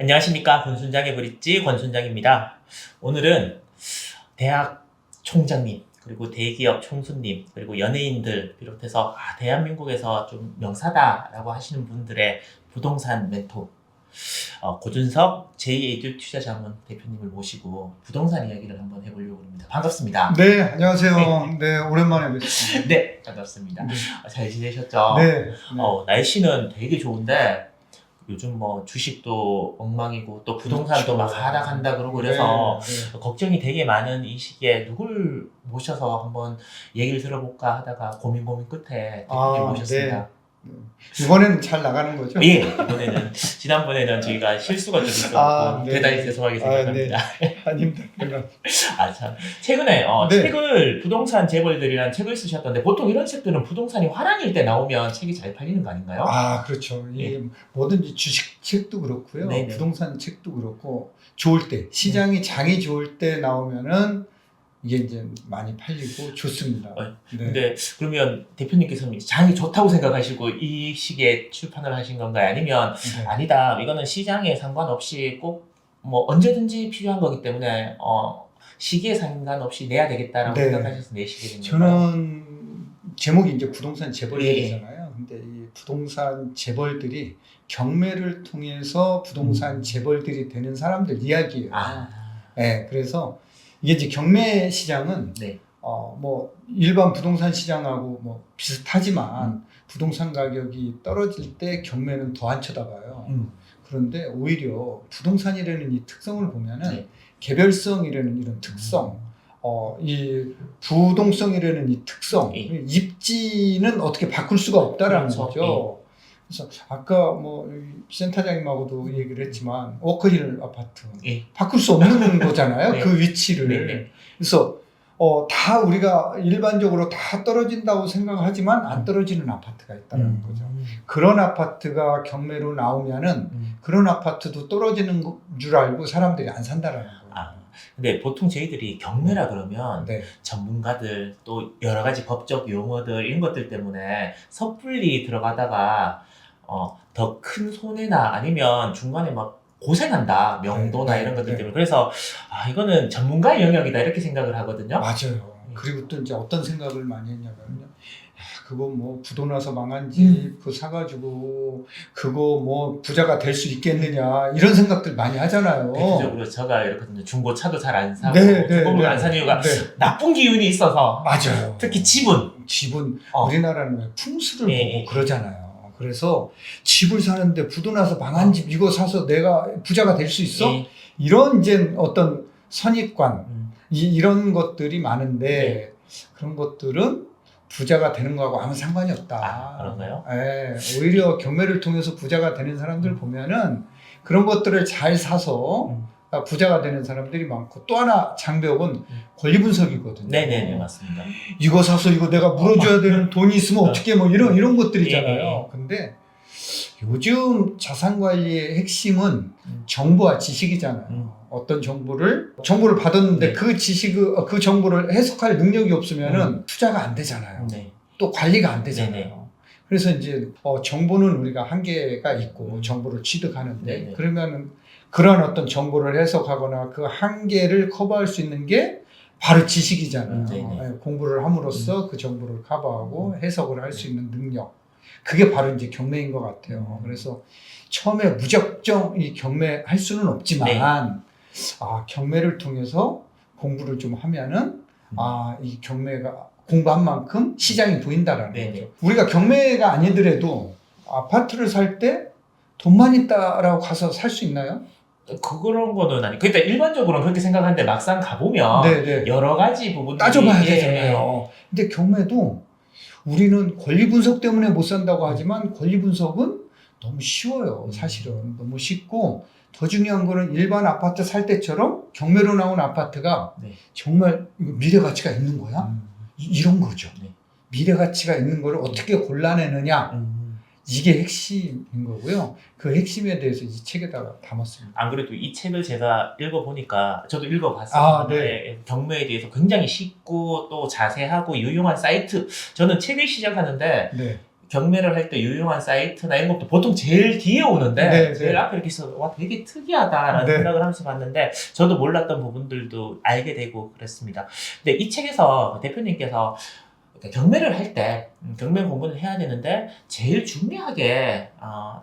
안녕하십니까. 권순장의 브릿지 권순장입니다. 오늘은 대학 총장님, 그리고 대기업 총수님, 그리고 연예인들 비롯해서 대한민국에서 좀 명사다라고 하시는 분들의 부동산 멘토 고준석 제2에듀투자자문 대표님을 모시고 부동산 이야기를 한번 해보려고 합니다. 반갑습니다. 네, 안녕하세요. 네, 오랜만에 뵙습니다. 네, 반갑습니다. 네. 잘 지내셨죠? 네. 네. 날씨는 되게 좋은데 요즘 뭐 주식도 엉망이고 또 부동산도 그렇죠. 막 하락한다 그러고 그래서 네. 걱정이 되게 많은 이 시기에 누굴 모셔서 한번 얘기를 들어볼까 하다가 고민 끝에 대표님 모셨습니다. 이번에는 잘 나가는 거죠? 예, 이번에는 지난번에는 저희가 실수가 좀 있었고 네. 대단히 죄송하게 생각합니다. 아닙니다. 참 최근에 네. 책을 부동산 재벌들이라는 책을 쓰셨던데 보통 이런 책들은 부동산이 화랑일 때 나오면 책이 잘 팔리는 거 아닌가요? 그렇죠. 네. 뭐든지 주식 책도 그렇고요. 네네. 부동산 책도 그렇고 좋을 때 시장이 장이 좋을 때 나오면은 이게 이제 많이 팔리고 좋습니다. 네. 근데 그러면 대표님께서는 장이 좋다고 생각하시고 이 시기에 출판을 하신 건가요? 아니면 네. 아니다, 이거는 시장에 상관없이 꼭 뭐 언제든지 필요한 거기 때문에 시기에 상관없이 내야 되겠다라고 네. 생각하셔서 내시게 된 건가요? 저는 제목이 이제 부동산 재벌들이잖아요. 근데 이 부동산 재벌들이 경매를 통해서 부동산 재벌들이 되는 사람들 이야기예요. 네, 그래서 이게 이제 경매 시장은 네. 뭐 일반 부동산 시장하고 뭐 비슷하지만 부동산 가격이 떨어질 때 경매는 더 안 쳐다봐요. 그런데 오히려 부동산이라는 이 특성을 보면은 네. 개별성이라는 이런 특성, 이 부동성이라는 이 특성, 입지는 어떻게 바꿀 수가 없다라는 그렇죠. 거죠. 그래서 아까 뭐 센터장님하고도 얘기를 했지만 워커힐 아파트 바꿀 수 없는 거잖아요. 네. 그 위치를. 네. 그래서 다 우리가 일반적으로 다 떨어진다고 생각하지만 안 떨어지는 아파트가 있다는 거죠. 그런 아파트가 경매로 나오면은 그런 아파트도 떨어지는 줄 알고 사람들이 안 산다라는 거예요. 근데 보통 저희들이 경매라 그러면 네. 전문가들 또 여러 가지 법적 용어들 이런 것들 때문에 섣불리 들어가다가 더 큰 손해나 아니면 중간에 막 고생한다, 명도나 네, 이런 것들 네. 때문에. 그래서 이거는 전문가의 영역이다 이렇게 생각을 하거든요. 맞아요. 그리고 또 이제 어떤 생각을 많이 했냐면요. 그거 뭐 부도 나서 망한 집 그거 사가지고 그거 뭐 부자가 될 수 있겠느냐 이런 생각들 많이 하잖아요. 대표적으로 제가 이렇거든요. 중고차도 잘 안 사고 네, 중고를 안 사는 이유가 나쁜 기운이 있어서. 맞아요. 특히 집은 우리나라는 왜 풍수를 예, 보고 그러잖아요. 그래서 집을 사는데 부도 나서 망한 집 이거 사서 내가 부자가 될 수 있어? 이런 이제 어떤 선입관 이런 것들이 많은데 그런 것들은 부자가 되는 거하고 아무 상관이 없다. 그런가요? 예, 오히려 경매를 통해서 부자가 되는 사람들 보면은 그런 것들을 잘 사서 부자가 되는 사람들이 많고, 또 하나 장벽은 권리 분석이거든요. 네네네, 맞습니다. 이거 사서 이거 내가 물어줘야 되는 돈이 있으면 어떻게 뭐 이런 것들이잖아요. 근데 요즘 자산 관리의 핵심은 정보와 지식이잖아요. 어떤 정보를 받았는데 그 정보를 해석할 능력이 없으면은 투자가 안 되잖아요. 또 관리가 안 되잖아요. 그래서 이제 정보는 우리가 한계가 있고 정보를 취득하는데 그러면은 그런 어떤 정보를 해석하거나 그 한계를 커버할 수 있는 게 바로 지식이잖아요. 공부를 함으로써 그 정보를 커버하고 해석을 할 수 있는 능력. 그게 바로 이제 경매인 것 같아요. 그래서 처음에 무작정 이 경매할 수는 없지만 경매를 통해서 공부를 좀 하면은 이 경매가 공부한 만큼 시장이 보인다라는 거죠. 우리가 경매가 아니더라도 아파트를 살 때 돈만 있다라고 가서 살 수 있나요? 그런 거는 아니. 그러니까 일반적으로는 그렇게 생각하는데 막상 가보면 여러 가지 부분들이 따져봐야 되잖아요. 근데 경매도 우리는 권리 분석 때문에 못 산다고 하지만 권리 분석은 너무 쉬워요. 사실은 너무 쉽고, 더 중요한 거는 일반 아파트 살 때처럼 경매로 나온 아파트가 정말 미래 가치가 있는 거야? 이런 거죠. 미래 가치가 있는 거를 어떻게 골라내느냐. 이게 핵심인 거고요. 그 핵심에 대해서 이 책에다가 담았습니다. 안 그래도 이 책을 제가 읽어보니까, 저도 읽어봤어요. 경매에 대해서 굉장히 쉽고 또 자세하고 유용한 사이트. 저는 책을 시작하는데 경매를 할 때 유용한 사이트나 이런 것도 보통 제일 뒤에 오는데 네, 제일 네. 앞에 이렇게 있어 와 되게 특이하다라는 네. 생각을 하면서 봤는데 저도 몰랐던 부분들도 알게 되고 그랬습니다. 근데 이 책에서 대표님께서 경매를 할 때 경매 공부를 해야 되는데 제일 중요하게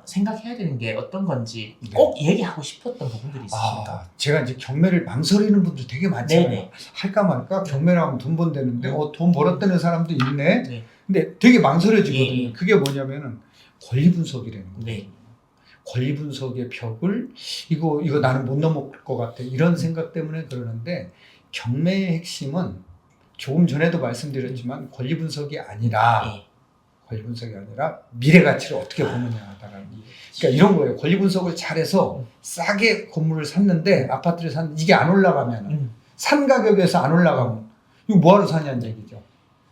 생각해야 되는 게 어떤 건지 네. 꼭 얘기하고 싶었던 부분들이 있으십니까? 제가 이제 경매를 망설이는 분들 되게 많잖아요. 네네. 할까 말까 경매를 하면 돈 번다는데 음. 돈 벌었다는 사람도 있네. 네. 근데 되게 망설여지거든요. 예. 그게 뭐냐면은 권리 분석이라는 거예요. 네. 권리 분석의 벽을 이거 나는 못 넘을 것 같아. 이런 생각 때문에 그러는데 경매의 핵심은 조금 전에도 말씀드렸지만 권리 분석이 아니라 예. 권리 분석이 아니라 미래 가치를 어떻게 보느냐라는. 그러니까 이런 거예요. 권리 분석을 잘해서 싸게 건물을 샀는데 아파트를 샀는데 이게 안 올라가면 산 가격에서 안 올라가면 이거 뭐하러 사냐는 얘기죠.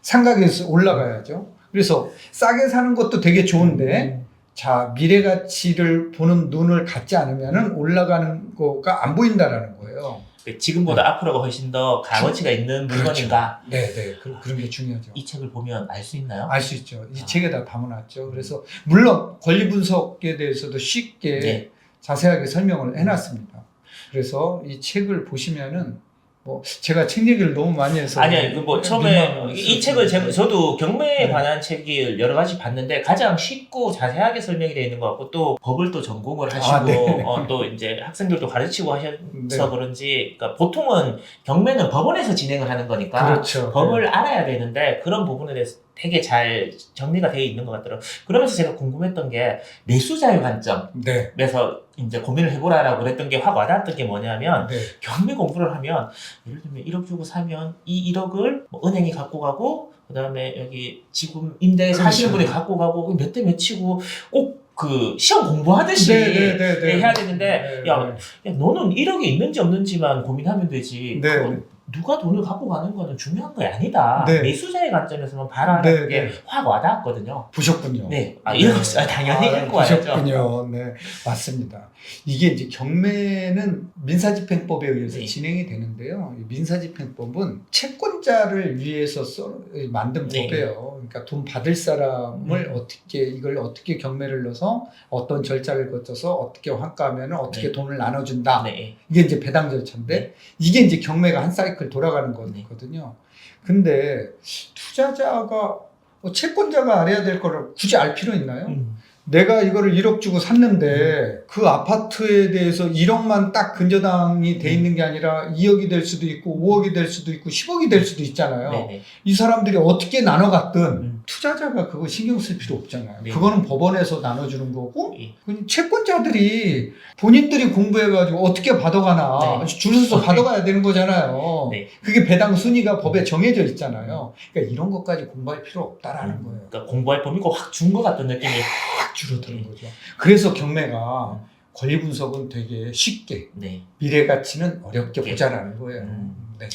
산 가격에서 올라가야죠. 그래서 싸게 사는 것도 되게 좋은데 자 미래 가치를 보는 눈을 갖지 않으면은 올라가는 거가 안 보인다라는 거예요. 지금보다 앞으로가 훨씬 더 값어치가 있는 물건인가? 네네. 그런 게 중요하죠. 이 책을 보면 알 수 있나요? 알 수 있죠. 이 책에다 담아놨죠. 그래서 물론 권리 분석에 대해서도 쉽게 네. 자세하게 설명을 해놨습니다. 그래서 이 책을 보시면은 뭐 제가 책 얘기를 너무 많이 해서 아니요, 뭐 처음에 민망을 이 책을 저도 경매에 네. 관한 책을 여러 가지 봤는데 가장 쉽고 자세하게 설명이 되어 있는 것 같고 또 법을 또 전공을 하시고 네. 또 이제 학생들도 가르치고 하셔서 네. 그런지 그러니까 보통은 경매는 법원에서 진행을 하는 거니까 그렇죠. 법을 알아야 되는데 그런 부분에 대해서 되게 잘 정리가 되어 있는 것 같더라고요. 그러면서 제가 궁금했던 게 매수자의 관점에서 네. 이제 고민을 해보라라고 그랬던 게 확 와닿았던 게 뭐냐면 네. 경매 공부를 하면 예를 들면 1억 주고 사면 이 1억을 뭐 은행이 갖고 가고 그 다음에 여기 지금 임대 사시는 분이 갖고 가고 몇 대 몇이고 꼭 그 시험 공부하듯이 해야 되는데 야 너는 1억이 있는지 없는지만 고민하면 되지 네. 그건 누가 돈을 갖고 가는 거는 중요한 거 아니다. 네. 매수자의 관점에서만 봐라라는 네, 게 네. 확 와닿았거든요. 보셨군요. 네, 읽었어요. 당연히 읽고 와야죠. 보셨군요. 네, 맞습니다. 이게 이제 경매는 민사집행법에 의해서 네. 진행이 되는데요. 이 민사집행법은 채권자를 위해서 만든 네. 법이에요. 그러니까 돈 받을 사람을 이걸 어떻게 경매를 넣어서 어떤 절차를 거쳐서 어떻게 환가하면 어떻게 네. 돈을 나눠준다. 네. 이게 이제 배당 절차인데 네. 이게 이제 경매가 한 사이클 돌아가는 거거든요. 근데 투자자가 채권자가 알아야 될 거를 굳이 알 필요 있나요? 내가 이거를 1억 주고 샀는데 그 아파트에 대해서 1억만 딱 근저당이 돼 있는 게 아니라 2억이 될 수도 있고 5억이 될 수도 있고 10억이 될 수도 있잖아요. 네네. 이 사람들이 어떻게 나눠 갔든 투자자가 그거 신경 쓸 필요 없잖아요. 네. 그거는 법원에서 나눠주는 거고 예. 채권자들이 본인들이 공부해가지고 어떻게 받아가나 네. 줄 서서 받아가야 되는 거잖아요. 네. 그게 배당 순위가 법에 정해져 있잖아요. 그러니까 이런 것까지 공부할 필요 없다라는 거예요. 그러니까 공부할 범위가 확 준 것 같은 느낌이 확 줄어드는 거죠. 그래서 경매가 권리 분석은 되게 쉽게 네. 미래 가치는 어렵게 네. 보자라는 거예요. 네.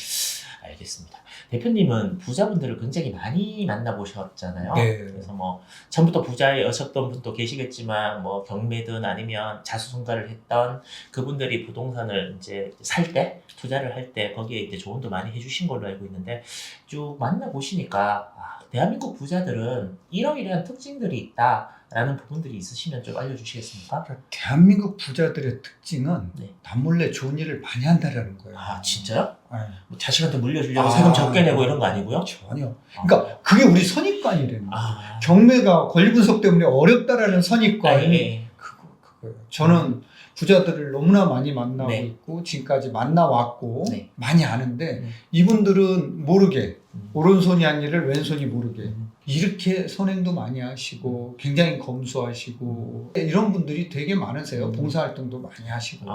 알겠습니다. 대표님은 부자분들을 굉장히 많이 만나보셨잖아요. 네. 그래서 뭐 처음부터 부자였었던 분도 계시겠지만 뭐 경매든 아니면 자수성가를 했던 그분들이 부동산을 이제 살 때 투자를 할 때 거기에 이제 조언도 많이 해주신 걸로 알고 있는데 쭉 만나보시니까 대한민국 부자들은 이러이러한 특징들이 있다라는 부분들이 있으시면 좀 알려주시겠습니까? 그러니까 대한민국 부자들의 특징은 네. 남몰래 좋은 일을 많이 한다라는 거예요. 아 진짜요? 네. 뭐 자식한테 물려주려고 세금 적게 내고 이런 거 아니고요? 전혀. 그러니까 그게 우리 선입관이래요. 아. 경매가 권리 분석 때문에 어렵다라는 선입관이 예. 그거예요. 저는 부자들을 너무나 많이 만나고 네. 있고 지금까지 만나왔고 네. 많이 아는데 이분들은 모르게 오른손이 한 일을 왼손이 모르게 이렇게 선행도 많이 하시고 굉장히 검소하시고 이런 분들이 되게 많으세요. 봉사활동도 많이 하시고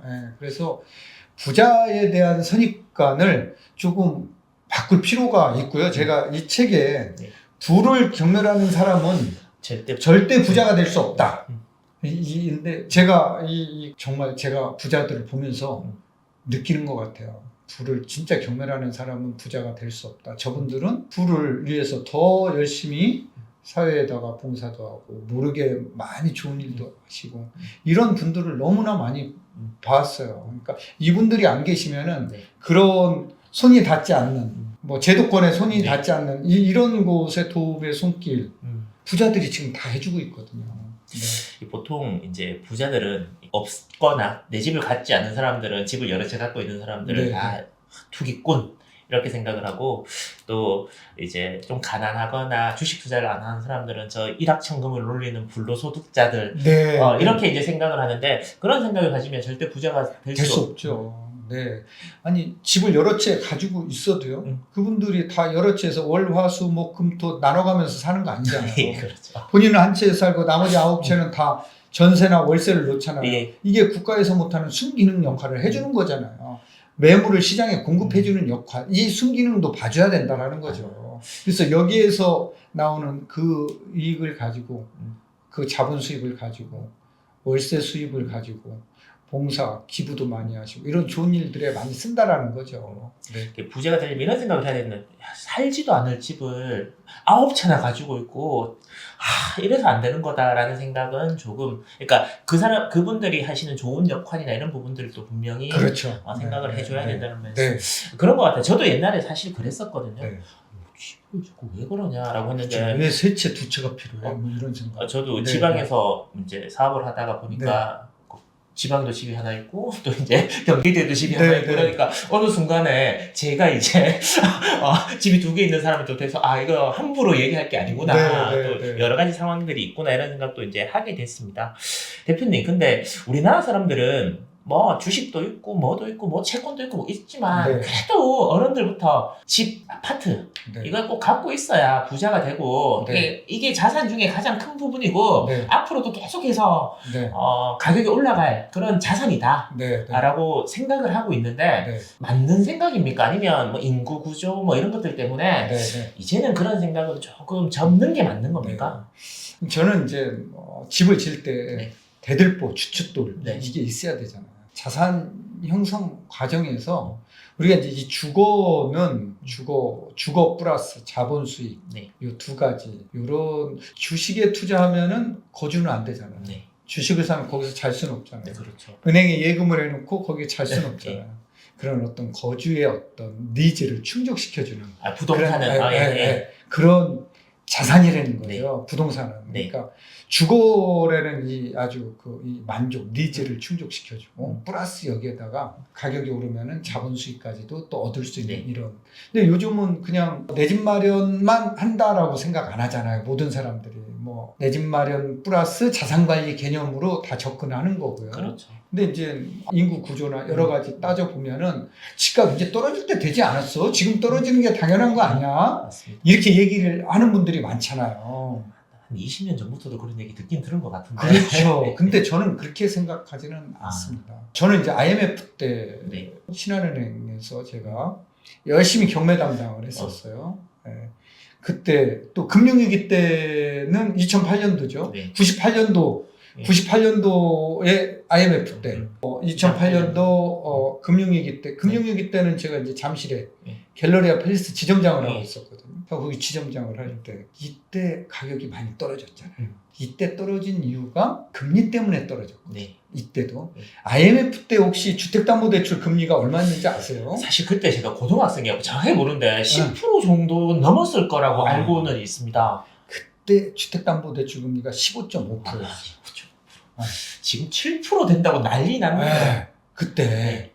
예, 그래서 부자에 대한 선입관을 조금 바꿀 필요가 있고요. 제가 이 책에 네. 부를 경멸하는 사람은 절대 부자가 될 수 없다. 근데 제가 정말 제가 부자들을 보면서 느끼는 것 같아요. 부를 진짜 경멸하는 사람은 부자가 될 수 없다. 저분들은 부를 위해서 더 열심히 사회에다가 봉사도 하고 모르게 많이 좋은 일도 하시고 이런 분들을 너무나 많이 봤어요. 그러니까 이분들이 안 계시면은 그런 손이 닿지 않는 뭐 제도권에 손이 닿지 않는 이런 곳에 도움의 손길 부자들이 지금 다 해주고 있거든요. 네. 보통 이제 부자들은 없거나 내 집을 갖지 않은 사람들은 집을 여러 채 갖고 있는 사람들은 네, 다 투기꾼 이렇게 생각을 하고, 또 이제 좀 가난하거나 주식 투자를 안 하는 사람들은 저 일확천금을 놀리는 불로소득자들 네. 이렇게 이제 생각을 하는데, 그런 생각을 가지면 절대 부자가 될 될 수 수 없죠. 네. 아니 집을 여러 채 가지고 있어도요. 그분들이 다 여러 채에서 월, 화, 수, 목, 금, 토 나눠가면서 사는 거 아니잖아요. 예, 그렇죠. 본인은 한 채에 살고 나머지 9채는 다 전세나 월세를 놓잖아요. 예. 이게 국가에서 못하는 순기능 역할을 해주는 거잖아요. 매물을 시장에 공급해주는 역할, 이 순기능도 봐줘야 된다는 거죠. 그래서 여기에서 나오는 그 이익을 가지고, 그 자본 수입을 가지고, 월세 수입을 가지고, 봉사, 기부도 많이 하시고, 이런 좋은 일들에 많이 쓴다라는 거죠. 네. 부자가 되려면 이런 생각을 해야 되는, 살지도 않을 집을 9채나 가지고 있고, 이래서 안 되는 거다라는 생각은 조금, 그러니까 그분들이 하시는 좋은 역할이나 이런 부분들도 분명히 그렇죠. 생각을 네, 해줘야 네, 된다는 말씀. 네. 그런 것 같아요. 저도 옛날에 사실 그랬었거든요. 네. 집을 자꾸 왜 그러냐라고 했는데, 왜 세 채, 두 채가 필요해? 뭐 이런 생각. 저도 네, 지방에서 이제 사업을 하다가 보니까 지방도 집이 하나 있고 또 이제 경기도에도 집이 하나 있고, 그러니까 어느 순간에 제가 이제 집이 2개 있는 사람이 또 돼서 이거 함부로 얘기할 게 아니구나, 또 여러 가지 상황들이 있구나 이런 생각도 이제 하게 됐습니다. 대표님, 근데 우리나라 사람들은 뭐 주식도 있고 뭐도 있고 뭐 채권도 있고 뭐 있지만 그래도 어른들부터 집, 아파트 이걸 꼭 갖고 있어야 부자가 되고, 이게 자산 중에 가장 큰 부분이고 앞으로도 계속해서 가격이 올라갈 그런 자산이다 라고 생각을 하고 있는데, 맞는 생각입니까? 아니면 뭐 인구 구조 뭐 이런 것들 때문에 이제는 그런 생각은 조금 접는 게 맞는 겁니까? 저는 이제 집을 지을 때 대들보, 주춧돌 이게 있어야 되잖아요. 자산 형성 과정에서 우리가 이제 이 주거는 주거 플러스 자본 수익 이 두 가지, 이런 주식에 투자하면은 거주는 안 되잖아요. 주식을 사면 거기서 잘 수는 없잖아요. 그렇죠. 은행에 예금을 해놓고 거기에 잘 수는 없잖아요. 그런 어떤 거주의 어떤 니즈를 충족시켜주는 부동산은 그런 자산이라는 거죠. 부동산은. 그러니까 주거라는 이 아주 이 만족, 니즈를 충족시켜주고, 플러스 여기에다가 가격이 오르면은 자본 수익까지도 또 얻을 수 있는 이런. 근데 요즘은 그냥 내 집 마련만 한다라고 생각 안 하잖아요. 모든 사람들이. 뭐 내 집 마련 플러스 자산 관리 개념으로 다 접근하는 거고요. 그렇죠. 근데 이제 인구 구조나 여러 가지 따져보면은 집값 이제 떨어질 때 되지 않았어? 지금 떨어지는 게 당연한 거 아니야? 맞습니다. 이렇게 얘기를 하는 분들이 많잖아요. 한 20년 전부터도 그런 얘기 듣긴 들은 것 같은데. 그렇죠. 근데 저는 그렇게 생각하지는 않습니다. 저는 이제 IMF 때 신한은행에서 제가 열심히 경매 담당을 했었어요. 그때 또 금융위기 때는 2008년도죠. 98년도에 IMF 때, 2008년도 금융위기 때, 금융위기 때는 제가 이제 잠실에 갤러리아 팰리스 지점장을 하고 있었거든요. 거기 지점장을 할 때 이때 가격이 많이 떨어졌잖아요. 이때 떨어진 이유가 금리 때문에 떨어졌거든요. 이때도 IMF 때 혹시 주택담보대출 금리가 얼마였는지 아세요? 사실 그때 제가 고등학생이었고 정확히 모르는데 10% 정도 넘었을 거라고 알고는 있습니다. 그때 주택담보대출 금리가 15.5%였어요. 지금 7% 된다고 난리 났는데. 그때.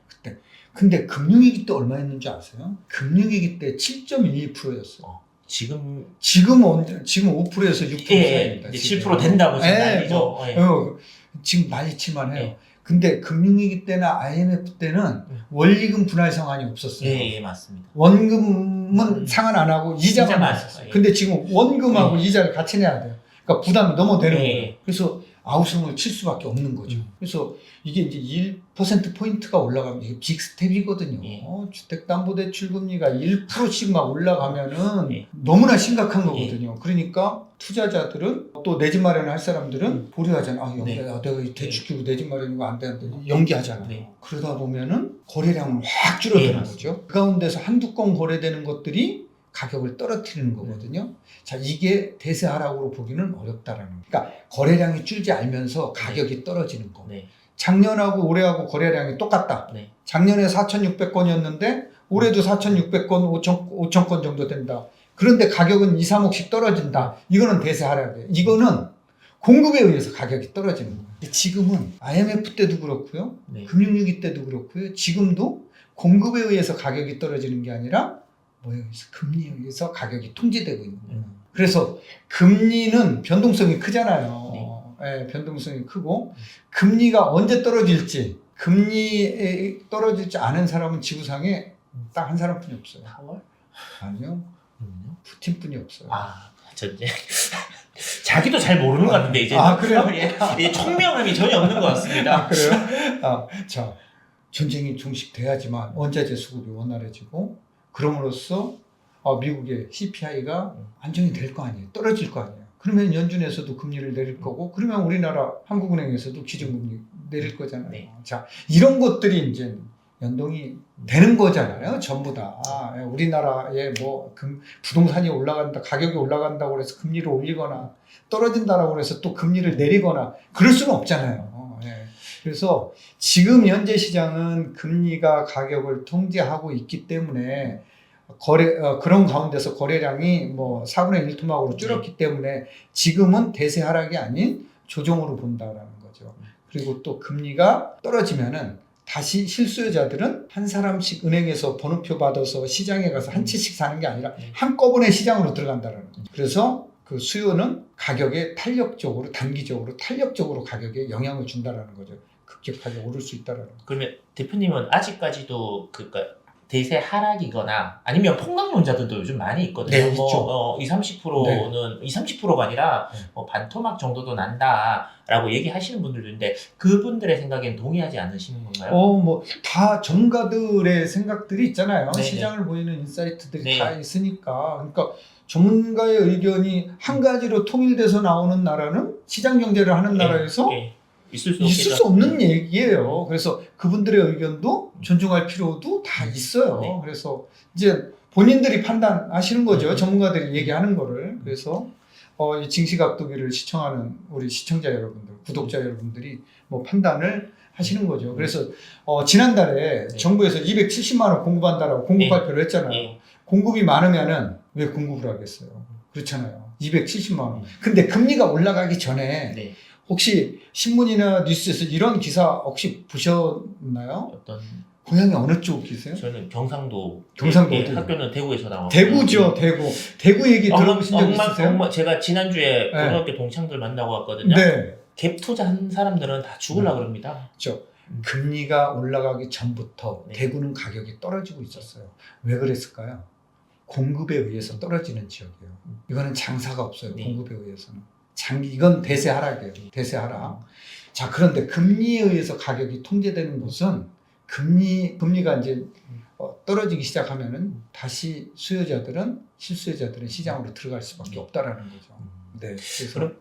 근데 금융위기 때 얼마였는지 아세요? 금융위기 때 7.12%였어요. 지금 5%에서 6%입니다. 7% 된다고 지금 난리죠. 지금 난리칠만 해요. 근데 금융위기 때나 IMF 때는 원리금 분할 상환이 없었어요. 맞습니다. 원금은 상환 안 하고 이자만 있었어요. 근데 지금 원금하고 이자를 같이 내야 돼요. 그러니까 부담이 너무 되는 거예요. 그래서 아우성을 칠 수밖에 없는 거죠. 그래서 이게 이제 1%포인트가 올라가면 이게 빅스텝이거든요. 주택담보대출 금리가 1%씩 막 올라가면은 너무나 심각한 거거든요. 그러니까 투자자들은 또 내 집 마련을 할 사람들은 보류하잖아. 내가 대출 끼고 내 집 마련이고 안 되는데 연기하잖아. 그러다 보면은 거래량은 확 줄어드는 거죠. 그 가운데서 한두 건 거래되는 것들이 가격을 떨어뜨리는 거거든요. 자, 이게 대세 하락으로 보기는 어렵다라는 거예요. 그러니까 거래량이 줄지 알면서 가격이 떨어지는 거. 작년하고 올해하고 거래량이 똑같다. 작년에 4,600건이었는데 올해도 4,600건, 5,000건 정도 된다. 그런데 가격은 2, 3억씩 떨어진다. 이거는 대세 하락이에요. 이거는 공급에 의해서 가격이 떨어지는 거예요. 근데 지금은 IMF 때도 그렇고요. 네. 금융위기 때도 그렇고요. 지금도 공급에 의해서 가격이 떨어지는 게 아니라 뭐에 의해서 금리에 의해서 가격이 통제되고 있는 거예요. 그래서 금리는 변동성이 크잖아요. 네, 변동성이 크고 금리가 언제 떨어질지 금리에 떨어질지 아는 사람은 지구상에 딱 한 사람뿐이 없어요. 4월? 아니요. 푸틴뿐이 없어요. 아, 저 이제 자기도 잘 모르는 것 같은데 이제 그래요? 이제 총명함이 전혀 없는 것 같습니다. 그래요? 자, 전쟁이 종식돼야지만 원자재 수급이 원활해지고 그럼으로써 미국의 CPI가 안정이 될 거 아니에요. 떨어질 거 아니에요. 그러면 연준에서도 금리를 내릴 거고 그러면 우리나라 한국은행에서도 기준금리 내릴 거잖아요. 네. 자, 이런 것들이 이제 연동이 되는 거잖아요. 전부 다. 우리나라의 뭐 부동산이 올라간다, 가격이 올라간다고 해서 금리를 올리거나 떨어진다라고 해서 또 금리를 내리거나 그럴 수는 없잖아요. 그래서 지금 현재 시장은 금리가 가격을 통제하고 있기 때문에 그런 가운데서 거래량이 뭐 4분의 1 토막으로 줄었기 때문에 지금은 대세 하락이 아닌 조정으로 본다라는 거죠. 그리고 또 금리가 떨어지면은 다시 실수요자들은 한 사람씩 은행에서 번호표 받아서 시장에 가서 한 채씩 사는 게 아니라 한꺼번에 시장으로 들어간다라는 거죠. 그래서 그 수요는 가격에 단기적으로 탄력적으로 가격에 영향을 준다라는 거죠. 급격하게 오를 수 있다라는 거죠. 그러면 대표님은 아직까지도 그러니까 대세 하락이거나 아니면 폭락론자들도 요즘 많이 있거든요. 네, 뭐 20, 30%는 20, 30%가 아니라 뭐 반토막 정도도 난다라고 얘기하시는 분들도 있는데 그분들의 생각엔 동의하지 않으시는 건가요? 뭐 다 전문가들의 생각들이 있잖아요. 네네. 시장을 보이는 인사이트들이 네. 다 있으니까. 그러니까 전문가의 의견이 한 가지로 통일돼서 나오는 나라는 시장 경제를 하는 나라에서 있을 수 없는 얘기예요. 그래서 그분들의 의견도 존중할 필요도 다 있어요. 네. 그래서 이제 본인들이 판단하시는 거죠. 전문가들이 얘기하는 거를. 그래서 이 증시각도기를 시청하는 우리 시청자 여러분들, 구독자 여러분들이 뭐 판단을 하시는 거죠. 그래서 지난달에 정부에서 270만 원 공급한다라고 공급 발표를 했잖아요. 공급이 많으면은 왜 공급을 하겠어요? 그렇잖아요. 270만 원. 근데 금리가 올라가기 전에 혹시 신문이나 뉴스에서 이런 기사 혹시 보셨나요? 어떤 고향이 어느 쪽 계세요? 저는 경상도. 어디? 학교는 대구에서 나왔고. 대구죠, 대구 얘기 들어보신 적 있으세요? 제가 지난주에 고등학교 동창들 만나고 왔거든요. 네. 갭 투자한 사람들은 다 죽으려고 그럽니다. 그렇죠. 금리가 올라가기 전부터 대구는 가격이 떨어지고 있었어요. 왜 그랬을까요? 공급에 의해서 떨어지는 지역이에요. 이거는 장사가 없어요. 공급에 의해서는. 이건 대세 하락이에요. 대세 하락. 자, 그런데 금리에 의해서 가격이 통제되는 곳은 금리가 이제 떨어지기 시작하면은 다시 실수요자들은 시장으로 들어갈 수밖에 없다라는 거죠. 네. 그래서 그러면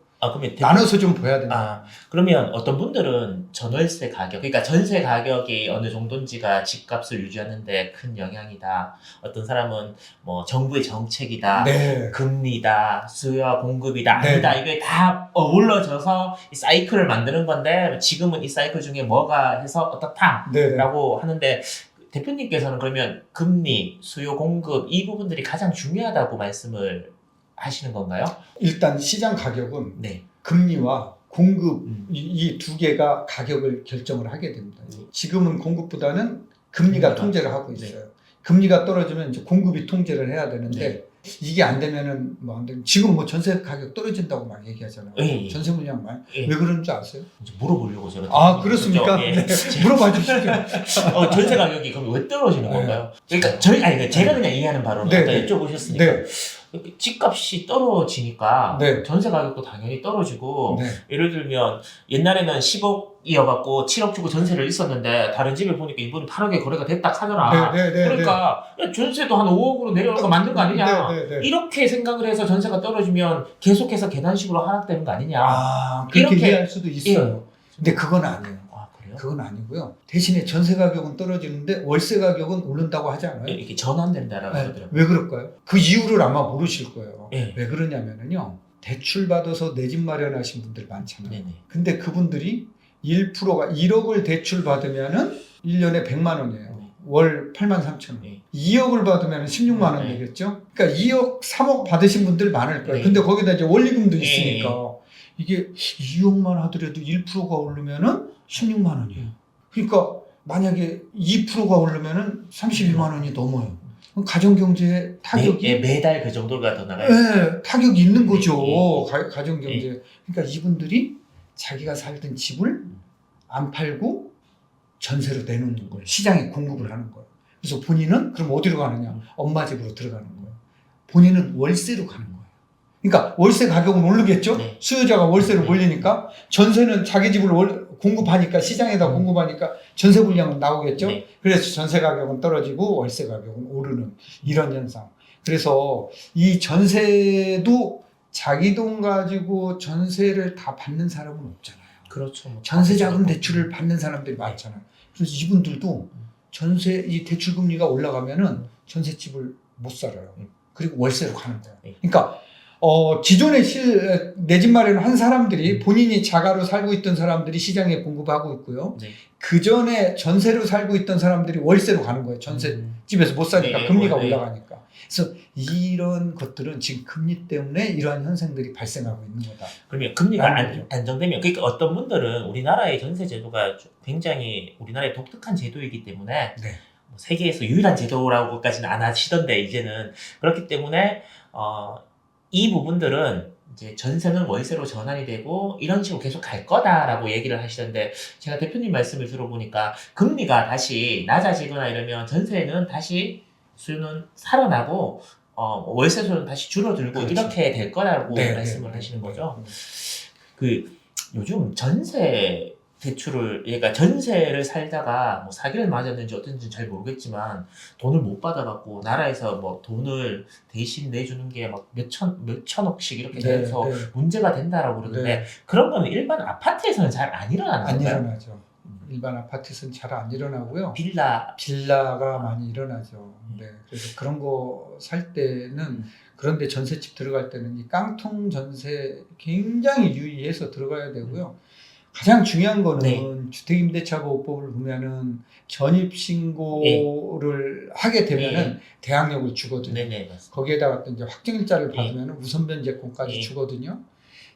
나눠서 좀 봐야 된다. 그러면 어떤 분들은 전월세 가격, 그러니까 전세 가격이 어느 정도인지가 집값을 유지하는데 큰 영향이다. 어떤 사람은 뭐 정부의 정책이다, 금리다, 수요와 공급이다, 아니다. 이게 다 어우러져서 이 사이클을 만드는 건데 지금은 이 사이클 중에 뭐가 해서 어떻다라고 하는데 대표님께서는 그러면 금리, 수요, 공급 이 부분들이 가장 중요하다고 말씀을 하시는 건가요? 일단 시장 가격은 금리와 공급 이 두 개가 가격을 결정을 하게 됩니다. 지금은 공급보다는 금리가 통제를 하고 있어요. 금리가 떨어지면 이제 공급이 통제를 해야 되는데 이게 안 되면은 뭐 안 되면 지금 뭐 전세 가격 떨어진다고 막 얘기하잖아요. 전세 물량 많이. 왜 그런 줄 아세요? 물어보려고 제가. 그렇습니까? 물어봐 주시죠. 전세 가격이 그럼 왜 떨어지는 건가요? 그러니까 제가 그냥 이해하는 바로는 아까 여쭤보셨으니까 집값이 떨어지니까 전세 가격도 당연히 떨어지고 예를 들면 옛날에는 10억이어갖고 7억 주고 전세를 있었는데 다른 집을 보니까 이번에 8억에 거래가 됐다 하더라. 그러니까 전세도 한 5억으로 내려오는 거 맞는 거 아니냐. 이렇게 생각을 해서 전세가 떨어지면 계속해서 계단식으로 하락되는 거 아니냐. 그렇게 이해할 수도 있어요. 근데 그건 아니에요. 그건 아니고요. 대신에 전세 가격은 떨어지는데 월세 가격은 오른다고 하지 않아요? 이렇게 전환된다라고 하더라고요. 왜 그럴까요? 그 이유를 아마 모르실 거예요. 왜 그러냐면요. 대출 받아서 내 집 마련하신 분들 많잖아요. 근데 그분들이 1%가 1억을 대출 받으면은 1년에 100만 원이에요. 월 83,000원. 네. 2억을 받으면 16만 원 네. 되겠죠? 그러니까 2억, 3억 받으신 분들 많을 거예요. 네. 근데 거기다 이제 원리금도 네. 있으니까 이게 2억만 하더라도 1%가 오르면은 16만 원이에요. 그러니까 만약에 2%가 오르면은 32만 원이 넘어요. 그럼 가정경제에 타격이 매달 그 정도가 더 나가요. 네, 타격이 있는 거죠. 네. 가정경제. 그러니까 이분들이 자기가 살던 집을 안 팔고 전세로 내놓는 거예요. 시장에 공급을 하는 거예요. 그래서 본인은 그럼 어디로 가느냐? 엄마 집으로 들어가는 거예요. 본인은 월세로 가는 거예요. 그러니까 월세 가격은 오르겠죠? 네. 수요자가 월세를 올리니까 전세는 자기 집을 공급하니까 시장에다 공급하니까 전세 물량은 나오겠죠? 네. 그래서 전세 가격은 떨어지고 월세 가격은 오르는 이런 현상. 그래서 이 전세도 자기 돈 가지고 전세를 다 받는 사람은 없잖아요. 그렇죠. 뭐 전세자금 대출을 받는 사람들이 많잖아요. 그래서 이분들도 전세 이 대출 금리가 올라가면은 전세집을 못 살아요. 그리고 월세로 가는 거예요. 네. 그러니까 기존에 내 집 마련을 한 사람들이 본인이 자가로 살고 있던 사람들이 시장에 공급하고 있고요. 네. 그 전에 전세로 살고 있던 사람들이 월세로 가는 거예요. 전세 집에서 못 사니까 네, 금리가 네. 올라가니까. 그래서 이런 것들은 지금 금리 때문에 이러한 현상들이 발생하고 있는 거다. 그러면 금리가 라는 거죠. 안정되면 그러니까 어떤 분들은 우리나라의 전세 제도가 굉장히 우리나라의 독특한 제도이기 때문에 네. 뭐 세계에서 유일한 제도라고까지는 안 하시던데 이제는 그렇기 때문에 이 부분들은 이제 전세는 월세로 전환이 되고 이런 식으로 계속 갈 거다라고 얘기를 하시던데 제가 대표님 말씀을 들어보니까 금리가 다시 낮아지거나 이러면 전세는 다시 수요는 살아나고 월세 수요는 다시 줄어들고 그렇죠. 이렇게 될 거라고 네, 말씀을 네, 하시는 네. 거죠. 그 요즘 전세 대출을 그러니까 전세를 살다가 뭐 사기를 맞았는지 어떤지 잘 모르겠지만 돈을 못 받아갖고 나라에서 뭐 돈을 대신 내주는 게 막 몇천억씩 이렇게 네, 돼서 네. 문제가 된다라고 그러는데 네. 그런 거는 일반 아파트에서는 잘 안 일어나는 안 건가요? 일어나죠. 일반 아파트에서는 잘 안 일어나고요. 빌라가 많이 일어나죠. 네. 그래서 그런 거 살 때는 그런데 전세집 들어갈 때는 이 깡통 전세 굉장히 유의해서 들어가야 되고요. 가장 중요한 거는 네. 주택임대차보호법을 보면은 전입신고를 하게 되면은 대항력을 주거든요. 네네 맞습니다. 거기에다가 또 이제 확정일자를 네. 받으면 우선 변제권까지 네. 주거든요.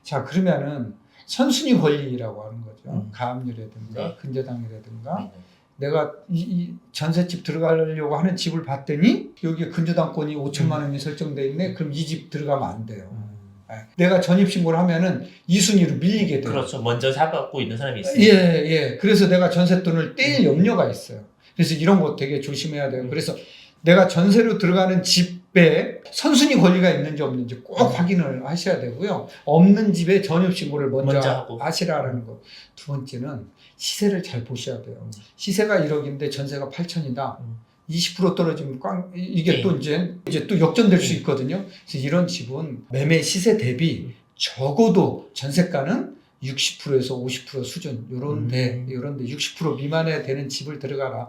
자, 그러면은 선순위 권리라고 하는 거죠. 가압류라든가 네. 근저당이라든가 네네. 내가 이 전세집 들어가려고 하는 집을 봤더니 여기에 근저당권이 5천만 원이 설정돼 있네. 그럼 이 집 들어가면 안 돼요. 내가 전입신고를 하면은 2순위로 밀리게 돼요. 그렇죠. 먼저 사갖고 있는 사람이 있어요. 예. 그래서 내가 전세돈을 떼일 염려가 있어요. 그래서 이런 거 되게 조심해야 돼요. 그래서 내가 전세로 들어가는 집에 선순위 권리가 있는지 없는지 꼭 확인을 하셔야 되고요. 없는 집에 전입신고를 먼저 하고. 하시라는 거. 두 번째는 시세를 잘 보셔야 돼요. 시세가 1억인데 전세가 8천이다. 20% 떨어지면 이게 네. 또 이제 또 역전될 수 있거든요. 그래서 이런 집은 매매 시세 대비 적어도 전세가는 60%에서 50% 수준 요런데 60% 미만에 되는 집을 들어가라.